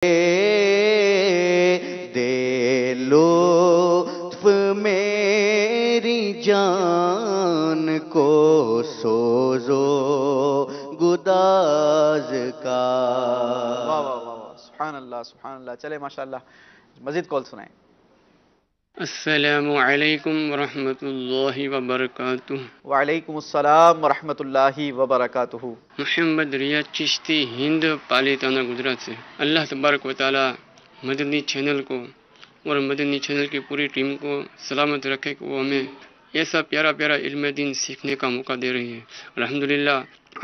دے لطف میری جان کو سوزو گداز کا۔ واہ واہ واہ واہ، سبحان اللہ سبحان اللہ۔ چلے ماشاءاللہ مزید کال سنائیں۔ السلام علیکم ورحمۃ اللہ وبرکاتہ۔ وعلیکم السلام ورحمۃ اللہ وبرکاتہ۔ محمد ریاض چشتی، ہند پالیتانہ، گجرات سے۔ اللہ تبارک و تعالی مدنی چینل کو اور مدنی چینل کی پوری ٹیم کو سلامت رکھے کہ وہ ہمیں ایسا پیارا پیارا علم دین سیکھنے کا موقع دے رہی ہے۔ الحمدللہ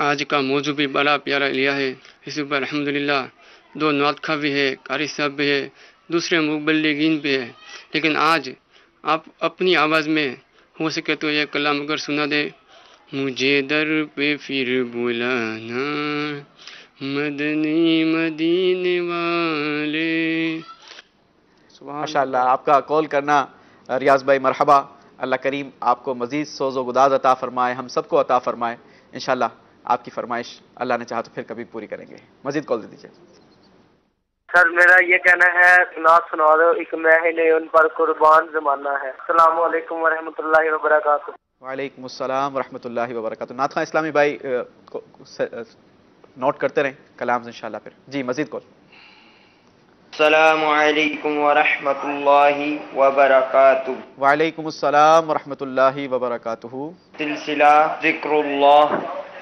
آج کا موضوع بھی بڑا پیارا لیا ہے۔ اس پر الحمدللہ دو نعت خواں بھی ہے، قاری صاحب بھی ہے، دوسرے مبلغین بھی ہے، لیکن آج آپ اپنی آواز میں ہو سکے تو یہ کلام اگر سنا دے۔ مجھے در پہ پھر بلانا مدنی مدینے والے۔ ماشاءاللہ آپ کا کال کرنا ریاض بھائی مرحبا۔ اللہ کریم آپ کو مزید سوز و گداز عطا فرمائے، ہم سب کو عطا فرمائے۔ انشاءاللہ آپ کی فرمائش اللہ نے چاہا تو پھر کبھی پوری کریں گے۔ مزید کال دے دیجیے۔ سر میرا یہ کہنا ہے نعت سنا دو، ایک میں ہی نہیں ان پر قربان زمانہ ہے۔ السلام علیکم ورحمۃ اللہ وبرکاتہ۔ وعلیکم السلام ورحمۃ اللہ وبرکاتہ۔ نعت خواں اسلامی بھائی نوٹ کرتے رہیں کلام انشاءاللہ پھر۔ جی مزید کال۔ السلام علیکم ورحمۃ اللہ وبرکاتہ۔ وعلیکم السلام ورحمۃ اللہ وبرکاتہ۔ سلسلہ ذکر اللہ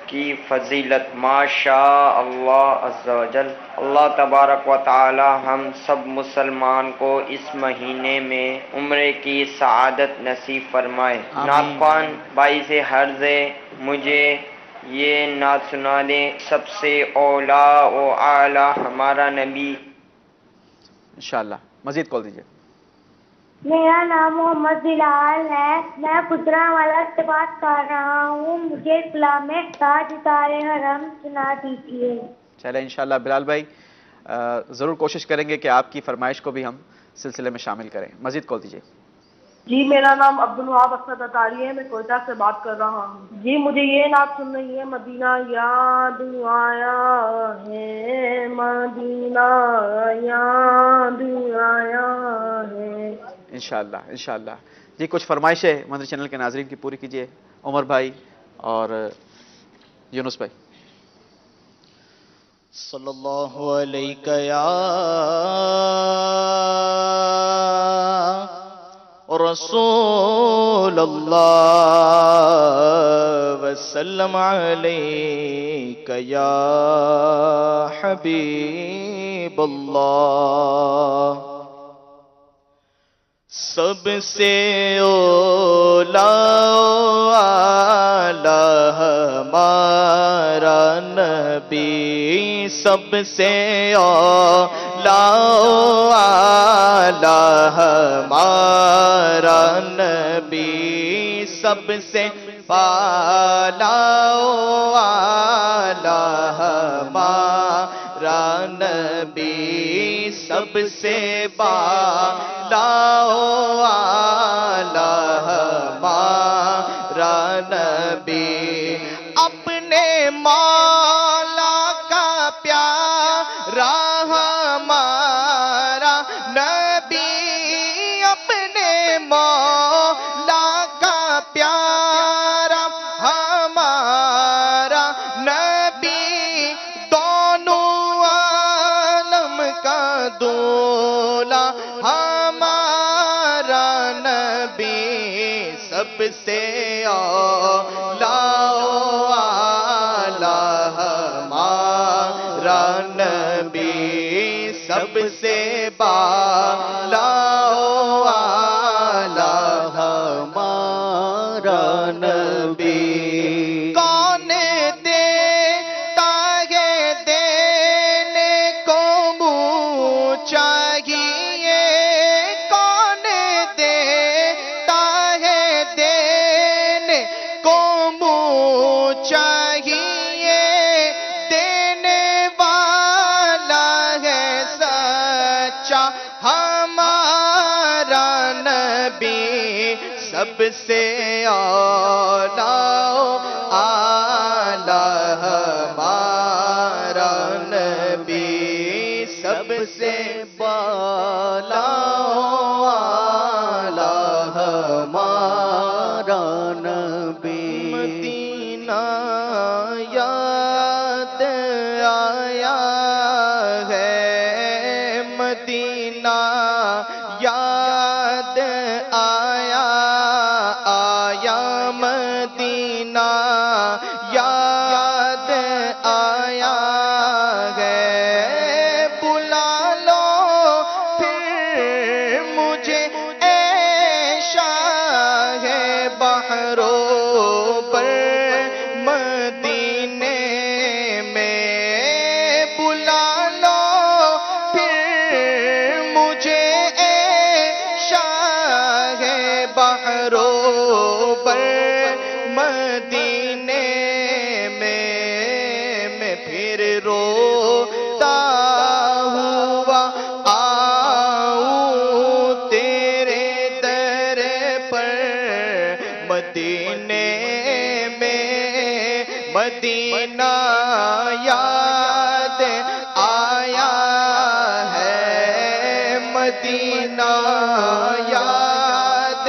کی فضیلت ماشاء اللہ عز و جل۔ اللہ تبارک و تعالی ہم سب مسلمان کو اس مہینے میں عمرے کی سعادت نصیب فرمائے۔ نعت خوان بھائی سے عرض ہے مجھے یہ نعت سنا دیں۔ سب سے اولا و اعلیٰ ہمارا نبی۔ انشاءاللہ مزید کال دیجیے۔ میرا نام محمد بلال ہے، میں پترا والا سے بات کر رہا ہوں، مجھے کلام میں تاج تارے حرم سنا دیجیے۔ چلے انشاءاللہ بلال بھائی ضرور کوشش کریں گے کہ آپ کی فرمائش کو بھی ہم سلسلے میں شامل کریں۔ مزید کال دیجیے۔ جی میرا نام عبدالوہاب اسد اطاری ہے، میں کوئٹہ سے بات کر رہا ہوں۔ جی مجھے یہ نعت سننی ہے، مدینہ یاد آیا ہے، مدینہ یاد آیا ہے۔ انشاءاللہ انشاءاللہ۔ جی کچھ فرمائشیں مدنی چینل کے ناظرین کی پوری کیجیے، عمر بھائی اور یونس بھائی۔ صلی اللہ علیہ یا رسول اللہ وسلم علیک یا حبیب اللہ۔ سب سے اولا اعلیٰ ہمارا نبی، سب سے اولا اعلیٰ ہمارا نبی، سب سے بالا اعلیٰ ہمارا نبی، سب سے بالا اعلیٰ ہمارا نبی، اپنے مولا کا پیارا ہمارا نبی، اپنے مولا کا پیارا ہمارا نبی، دونوں عالم کا دولا ہمارا نبی، سب سے اولا اعلیٰ ہمارا نبی، سب سے بالا اعلیٰ ہمارا نبی۔ کون دیتا ہے دینے کو منہ چاہیے، کون دیتا ہے دینے کو منہ چاہیے، دینے والا ہے سچا ہمارا نبی، سب سے اولا اعلیٰ ہمارا نبی، سب سے بالا والا ہمارا نبی مدینہ یاد آیا ہے مدینہ یاد آیا آیا مدینہ یاد آیا ہے بلا لو پھر مجھے اے شاہ بحروں پر مدینے میں بلا لو پھر مجھے اے شاہ بحروں پر مدینے میں پھر روتا ہوا آؤں تیرے در پر مدینے میں مدینہ یاد آیا ہے مدینہ یاد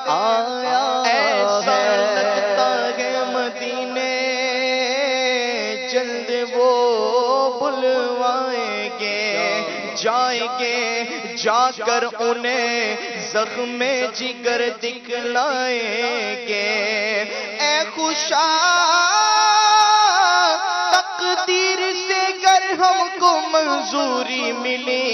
آیا ایسا لگتا ہے مدینے جلد وہ بلوائیں گے جائیں گے جا کر انہیں زخم جگر دکھلائیں گے اے خوشا تقدیر سے گر ہم کو منظوری ملی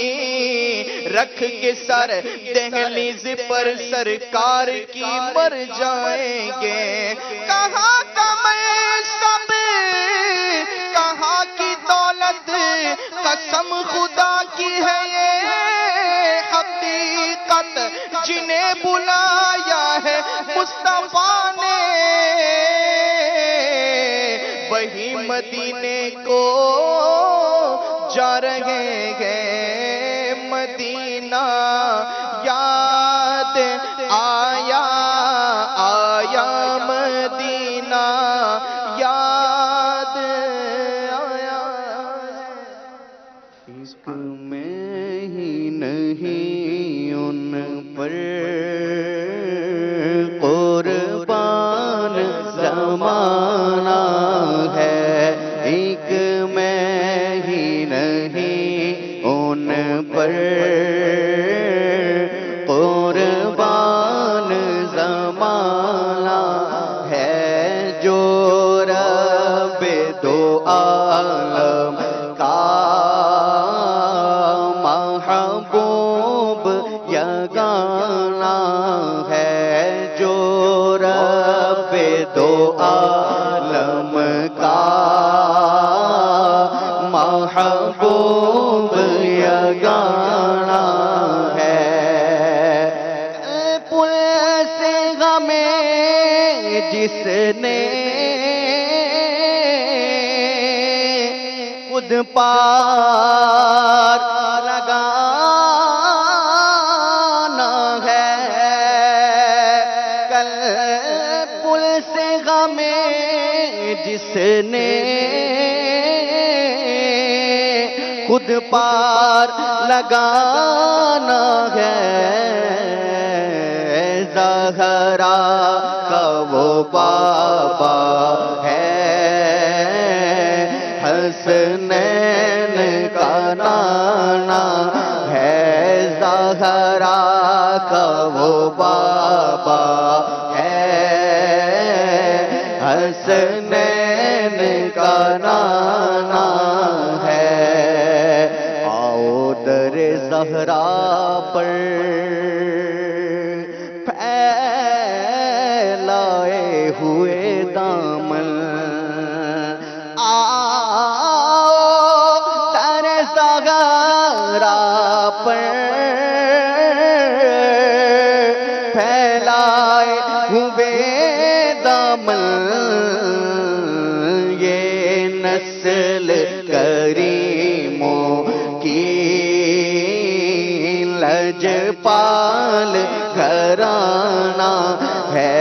رکھ کے سر دہلیز پر سرکار کی مر جائیں گے کہاں کمر سب کہاں کی دولت قسم خدا کی ہے یہ حقیقت جنہیں بلایا ہے مصطفیٰ نے وہی مدینے کو جا رہے ہیں مدینہ یاد آیا آیا مدینہ یاد آیا عشق میں ہی نہیں ان پر قربان زمانہ ہے ایک میں ہی نہیں ان پر قربان زمانہ ہے جو رب دو عالم کا محبوب یگانہ ہے جو رب دو عالم کا محبوب یگانہ ہے پل سے غمیں جس نے خود پار لگانا ہے کل پل سے غمیں جس نے خود پار لگانا ہے زہرا کا وہ بابا ہے حسنین کا نانا ہے زہرا کا وہ بابا ہے حسنین کا نانا ہے آؤ در زہرا پر پھیلائے ہوئے دامن آؤ در زہرا پر پھیلائے ہوئے دامن یہ نسل کریموں کی لجپال گھرانہ ہے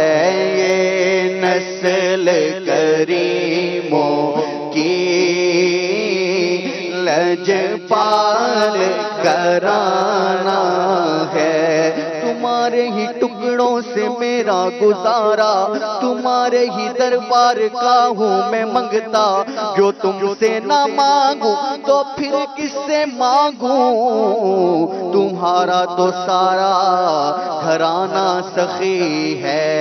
یہ نسل کریموں کی لجپال گھرانہ گھرانہ ہے، تمہارے ہی ٹکڑوں سے میرا گزارا، تمہارے ہی دربار کا ہوں میں منگتا، جو تم سے نہ مانگوں تو پھر کس سے مانگوں، تمہارا تو سارا گھرانہ سخی ہے،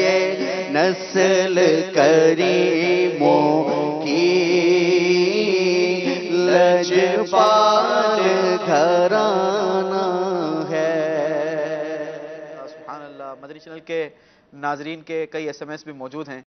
یہ نسل کریموں کی لجپال گھرانہ ہے۔ سبحان اللہ۔ مدنی چینل کے ناظرین کے کئی SMS بھی موجود ہیں۔